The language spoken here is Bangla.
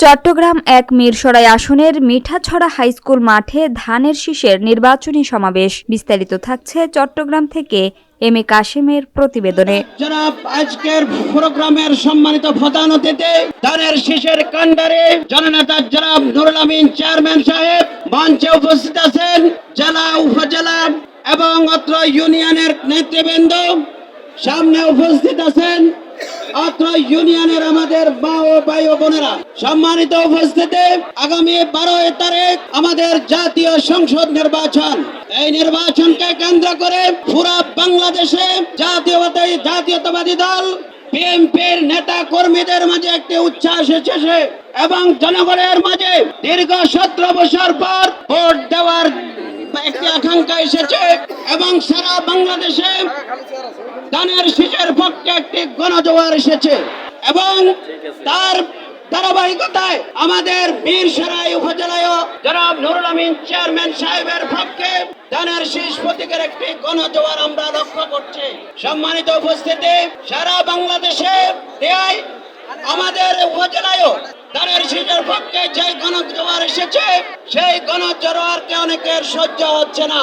চট্টগ্রাম ১ মিরসরাই আসনের মিঠাছড়া হাইস্কুল মাঠে ধানের শীষের নির্বাচনী সমাবেশ। বিস্তারিত থাকছে চট্টগ্রাম থেকে এম এ কাশেমের প্রতিবেদনে। জনাব আজকের প্রোগ্রামের সম্মানিত প্রধান অতিথি ধানের শীষের কাণ্ডারি জননেতা জনাব নুরুল আমিন চেয়ারম্যান সাহেব মঞ্চে উপস্থিত আছেন। জেলা উপজেলা এবং অত্র ইউনিয়নের নেতৃবৃন্দ সামনে উপস্থিত আছেন। অত্র ইউনিয়নের আমাদের মা ও ভাই ও বোনেরা, সম্মানিত উপস্থিতি, আগামী 12 তারিখ আমাদের জাতীয় সংসদ নির্বাচন। এই নির্বাচনকে কেন্দ্র করে পুরা বাংলাদেশে জাতীয়তাবাদী দল বিএনপির নেতা কর্মীদের মাঝে একটি উচ্ছ্বাস এসেছে এবং জনগণের মাঝে দীর্ঘ 17 বছর পর ভোট দেওয়ার একটি আকাঙ্ক্ষা এসেছে এবং সারা বাংলাদেশে ধানের শীষের পক্ষে একটি গণজোয়ার এসেছে এবং তার ধারাবাহিকতায় আমাদের মিরসরাই উপজেলায় জনাব নুরুল আমিন চেয়ারম্যান সাহেবের পক্ষে ধানের শীষ প্রতীকের একটি গণজোয়ার আমরা লক্ষ্য করছি। সম্মানিত উপস্থিতি, সারা বাংলাদেশে আমাদের উপজেলায় ধানের শীষের পক্ষে যে গণজোয়ার এসেছে সেই গণজোয়ারকে অনেকের সহ্য হচ্ছে না।